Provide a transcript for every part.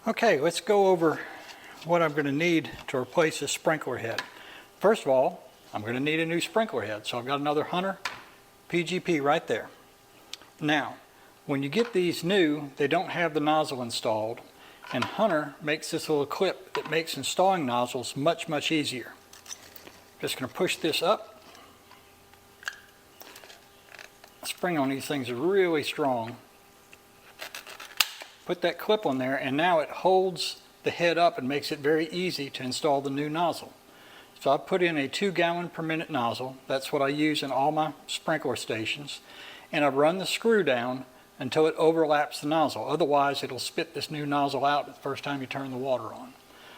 Okay, let's go over what I'm going to need to replace this sprinkler head. First of all, I'm going to need a new sprinkler head, so I've got another Hunter PGP right there. Now, when you get these new, they don't have the nozzle installed, and Hunter makes this little clip that makes installing nozzles much, much easier. Just going to push this up. The spring on these things is really strong. Put that clip on there, and now it holds the head up and makes it very easy to install the new nozzle. So I put in a 2 gallon per minute nozzle. That's what I use in all my sprinkler stations. And I've run the screw down until it overlaps the nozzle. Otherwise, it'll spit this new nozzle out the first time you turn the water on.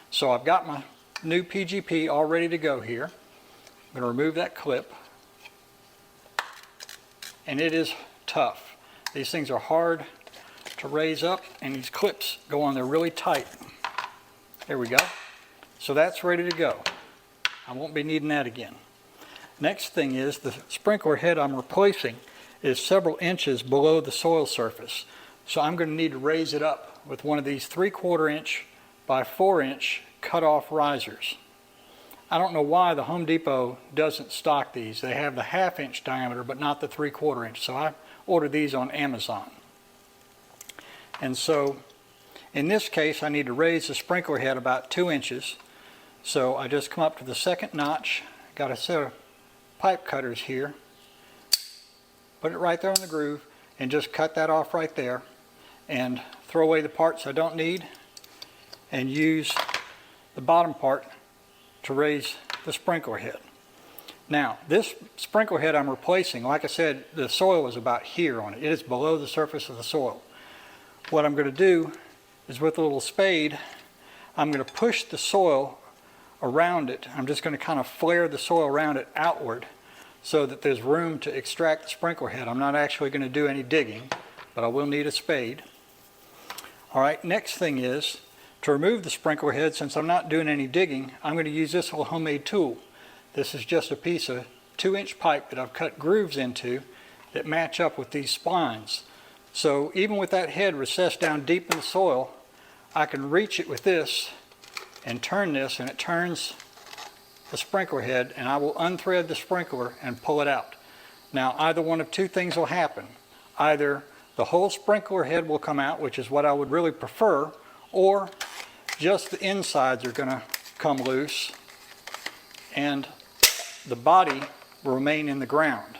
So I've got my new PGP all ready to go here. I'm going to remove that clip. And it is tough. These things are hard to raise up, and these clips go on there really tight. There we go. So that's ready to go. I won't be needing that again. Next thing is the sprinkler head I'm replacing is several inches below the soil surface. So I'm going to need to raise it up with one of these 3/4 inch by 4 inch cut off risers. I don't know why the Home Depot doesn't stock these. They have the 1/2 inch diameter but not the 3/4 inch. So I ordered these on Amazon. And so in this case I need to raise the sprinkler head about 2 inches. So I just come up to the second notch, got a set of pipe cutters here, put it right there on the groove and just cut that off right there and throw away the parts I don't need and use the bottom part to raise the sprinkler head. Now this sprinkler head I'm replacing, like I said, the soil is about here on it. It is below the surface of the soil. What I'm going to do is with a little spade, I'm going to push the soil around it. I'm just going to kind of flare the soil around it outward so that there's room to extract the sprinkler head. I'm not actually going to do any digging, but I will need a spade. Alright, next thing is to remove the sprinkler head. Since I'm not doing any digging, I'm going to use this little homemade tool. This is just a piece of 2-inch pipe that I've cut grooves into that match up with these splines. So even with that head recessed down deep in the soil, I can reach it with this and turn this, and it turns the sprinkler head, and I will unthread the sprinkler and pull it out. Now either one of two things will happen. Either the whole sprinkler head will come out, which is what I would really prefer, or just the insides are going to come loose and the body will remain in the ground.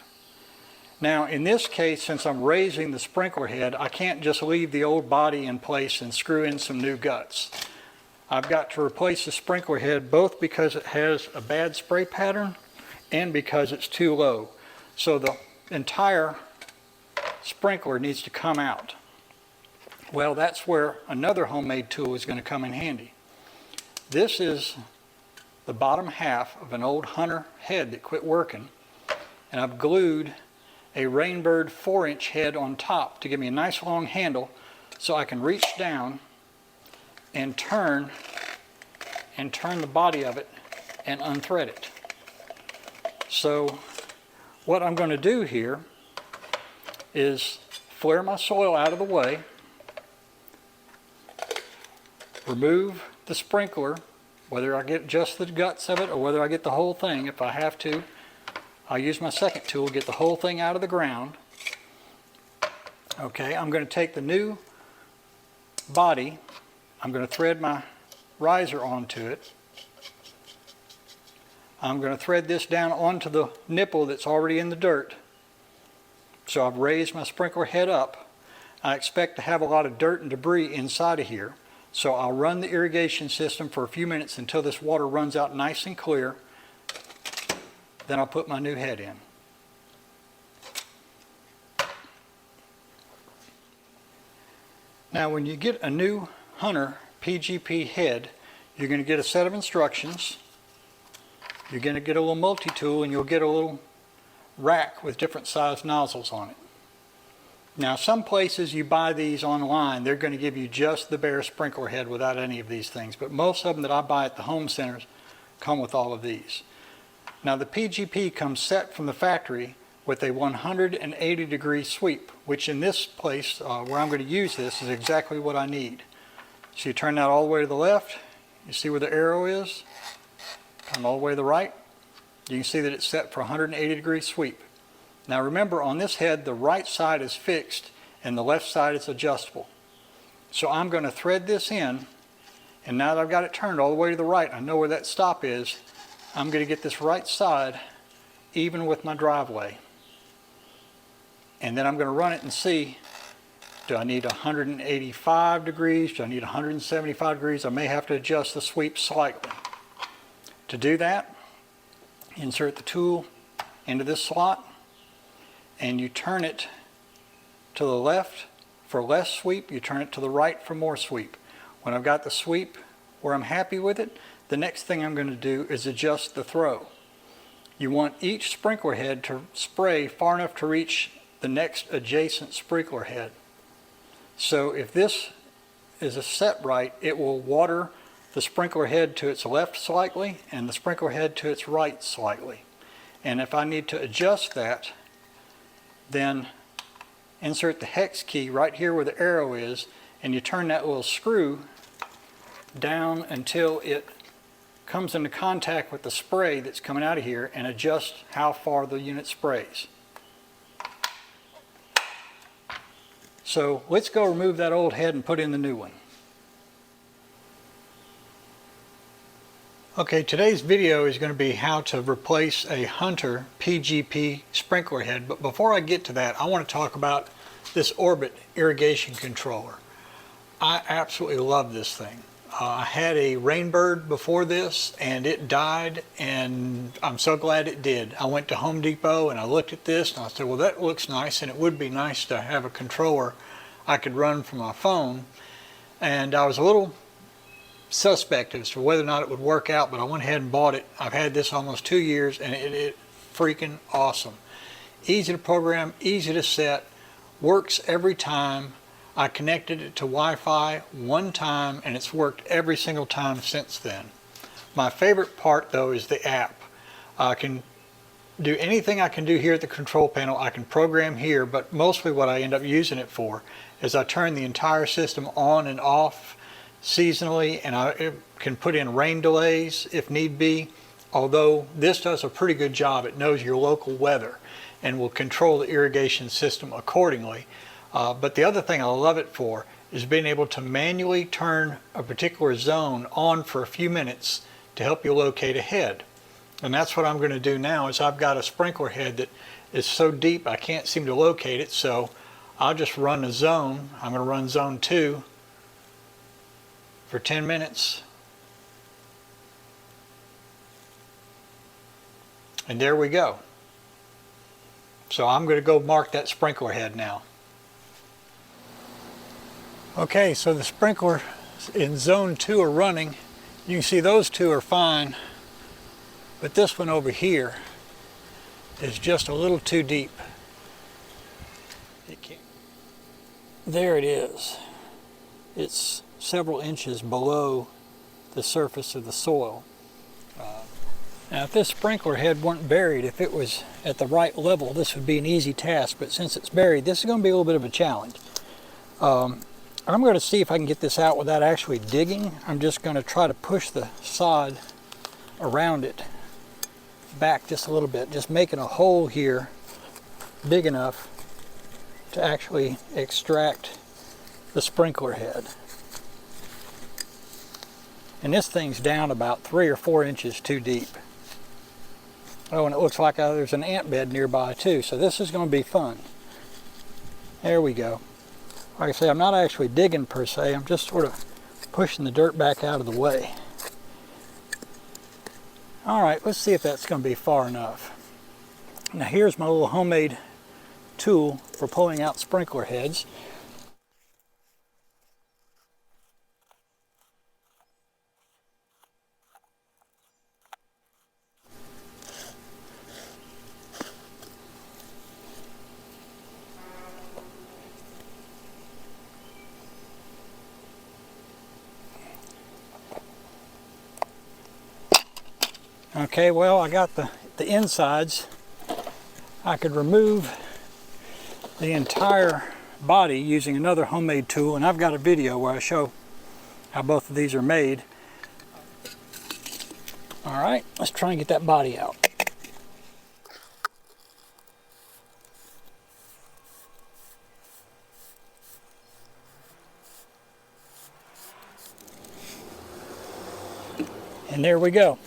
Now in this case, since I'm raising the sprinkler head, I can't just leave the old body in place and screw in some new guts. I've got to replace the sprinkler head both because it has a bad spray pattern and because it's too low. So the entire sprinkler needs to come out. Well, that's where another homemade tool is going to come in handy. This is the bottom half of an old Hunter head that quit working, and I've glued a Rainbird 4-inch head on top to give me a nice long handle so I can reach down and turn the body of it and unthread it. So what I'm going to do here is flare my soil out of the way, remove the sprinkler, whether I get just the guts of it or whether I get the whole thing. If I have to, I'll use my second tool, get the whole thing out of the ground. Okay, I'm going to take the new body, I'm going to thread my riser onto it. I'm going to thread this down onto the nipple that's already in the dirt. So I've raised my sprinkler head up. I expect to have a lot of dirt and debris inside of here. So I'll run the irrigation system for a few minutes until this water runs out nice and clear. Then I'll put my new head in. Now when you get a new Hunter PGP head, you're going to get a set of instructions. You're going to get a little multi-tool, and you'll get a little rack with different sized nozzles on it. Now some places you buy these online, they're going to give you just the bare sprinkler head without any of these things, but most of them that I buy at the home centers come with all of these. Now the PGP comes set from the factory with a 180-degree sweep, which in this place where I'm going to use this is exactly what I need. So you turn that all the way to the left. You see where the arrow is? Turn all the way to the right. You can see that it's set for 180-degree sweep. Now remember, on this head, the right side is fixed and the left side is adjustable. So I'm going to thread this in, and now that I've got it turned all the way to the right, I know where that stop is, I'm going to get this right side even with my driveway. And then I'm going to run it and see, do I need 185 degrees? Do I need 175 degrees? I may have to adjust the sweep slightly. To do that, insert the tool into this slot, and you turn it to the left for less sweep, you turn it to the right for more sweep. When I've got the sweep where I'm happy with it, the next thing I'm going to do is adjust the throw. You want each sprinkler head to spray far enough to reach the next adjacent sprinkler head. So if this is set right, it will water the sprinkler head to its left slightly and the sprinkler head to its right slightly. And if I need to adjust that, then insert the hex key right here where the arrow is, and you turn that little screw down until it comes into contact with the spray that's coming out of here, and adjust how far the unit sprays. So let's go remove that old head and put in the new one. Okay, today's video is going to be how to replace a Hunter PGP sprinkler head, but before I get to that, I want to talk about this Orbit irrigation controller. I absolutely love this thing. I had a Rainbird before this and it died, and I'm so glad it did. I went to Home Depot and I looked at this and I said, well, that looks nice, and it would be nice to have a controller I could run from my phone. And I was a little suspect as to whether or not it would work out, but I went ahead and bought it. I've had this almost 2 years, and it's freaking awesome. Easy to program, easy to set, works every time. I connected it to Wi-Fi one time and it's worked every single time since then. My favorite part though is the app. I can do anything I can do here at the control panel. I can program here, but mostly what I end up using it for is I turn the entire system on and off seasonally, and I can put in rain delays if need be. Although this does a pretty good job, it knows your local weather and will control the irrigation system accordingly. But the other thing I love it for is being able to manually turn a particular zone on for a few minutes to help you locate a head. And that's what I'm going to do now. Is I've got a sprinkler head that is so deep I can't seem to locate it, so I'll just run a zone. I'm going to run zone 2 for 10 minutes. And there we go. So I'm going to go mark that sprinkler head now. Okay, so the sprinklers in zone 2 are running. You can see those two are fine, but this one over here is just a little too deep. There it is. It's several inches below the surface of the soil. Now if this sprinkler head weren't buried, if it was at the right level, this would be an easy task, but since it's buried, this is going to be a little bit of a challenge. I'm going to see if I can get this out without actually digging. I'm just going to try to push the sod around it back just a little bit, just making a hole here big enough to actually extract the sprinkler head. And this thing's down about 3 or 4 inches too deep. Oh, and it looks like there's an ant bed nearby too, so this is going to be fun. There we go. Like I say, I'm not actually digging per se, I'm just sort of pushing the dirt back out of the way. Alright, let's see if that's going to be far enough. Now here's my little homemade tool for pulling out sprinkler heads. Okay, well, I got the insides. I could remove the entire body using another homemade tool, and I've got a video where I show how both of these are made. All right, let's try and get that body out. And there we go.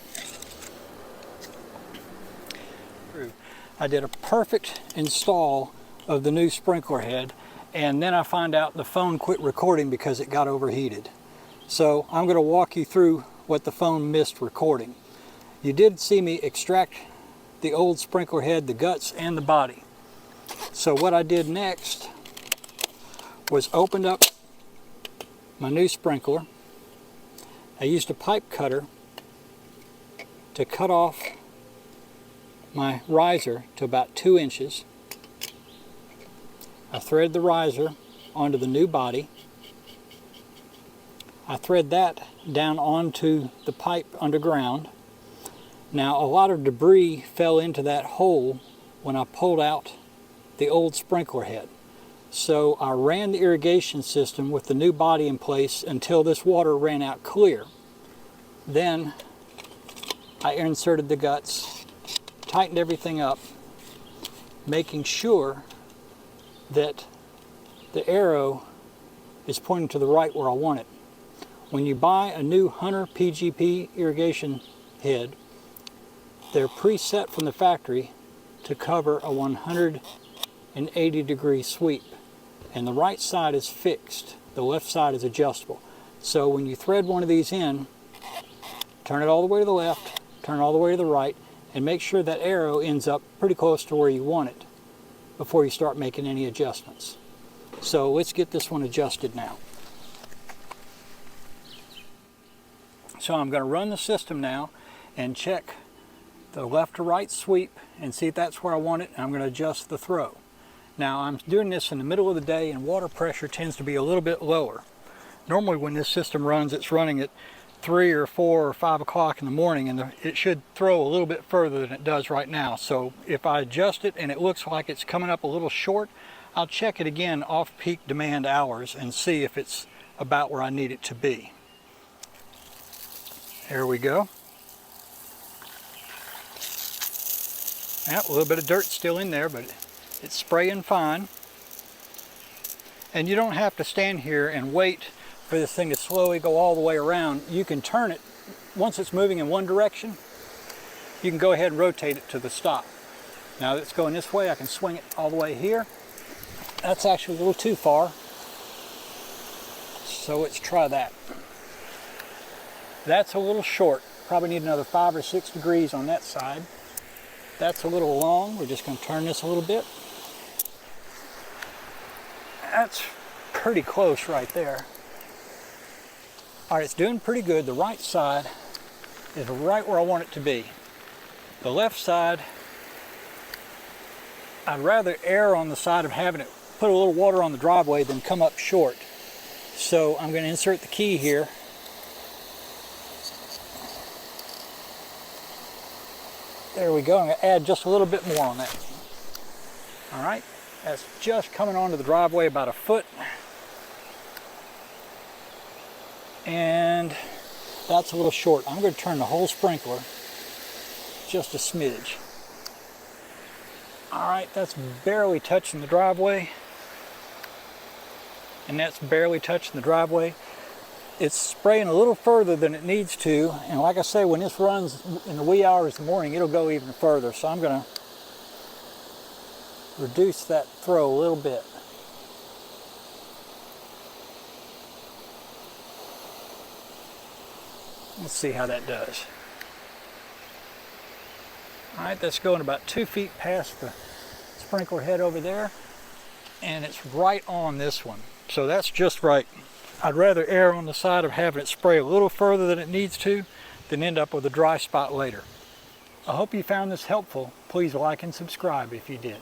I did a perfect install of the new sprinkler head, and then I find out the phone quit recording because it got overheated. So I'm going to walk you through what the phone missed recording. You did see me extract the old sprinkler head, the guts, and the body. So what I did next was opened up my new sprinkler. I used a pipe cutter to cut off my riser to about 2 inches. I thread the riser onto the new body. I thread that down onto the pipe underground. Now a lot of debris fell into that hole when I pulled out the old sprinkler head. So I ran the irrigation system with the new body in place until this water ran out clear. Then I inserted the guts, tightened everything up, making sure that the arrow is pointing to the right where I want it. When you buy a new Hunter PGP irrigation head, they're preset from the factory to cover a 180-degree sweep. And the right side is fixed, the left side is adjustable. So when you thread one of these in, turn it all the way to the left, turn all the way to the right, and make sure that arrow ends up pretty close to where you want it before you start making any adjustments. So let's get this one adjusted now. So I'm going to run the system now and check the left to right sweep and see if that's where I want it, and I'm going to adjust the throw. Now I'm doing this in the middle of the day and water pressure tends to be a little bit lower. Normally when this system runs, it's running at 3 or 4 or 5 o'clock in the morning, and it should throw a little bit further than it does right now. So if I adjust it and it looks like it's coming up a little short, I'll check it again off peak demand hours and see if it's about where I need it to be. There we go. Yeah, a little bit of dirt still in there, but it's spraying fine. And you don't have to stand here and wait for this thing to slowly go all the way around. You can turn it, once it's moving in one direction, you can go ahead and rotate it to the stop. Now that it's going this way, I can swing it all the way here. That's actually a little too far, so let's try that. That's a little short, probably need another 5 or 6 degrees on that side. That's a little long, we're just going to turn this a little bit. That's pretty close right there. All right, it's doing pretty good. The right side is right where I want it to be. The left side, I'd rather err on the side of having it put a little water on the driveway than come up short. So I'm going to insert the key here. There we go. I'm going to add just a little bit more on that. All right, that's just coming onto the driveway about a foot. And that's a little short. I'm going to turn the whole sprinkler just a smidge. All right, that's barely touching the driveway. And that's barely touching the driveway. It's spraying a little further than it needs to. And like I say, when this runs in the wee hours of the morning, it'll go even further. So I'm going to reduce that throw a little bit. Let's see how that does. All right, that's going about 2 feet past the sprinkler head over there, and it's right on this one. So that's just right. I'd rather err on the side of having it spray a little further than it needs to than end up with a dry spot later. I hope you found this helpful. Please like and subscribe if you did.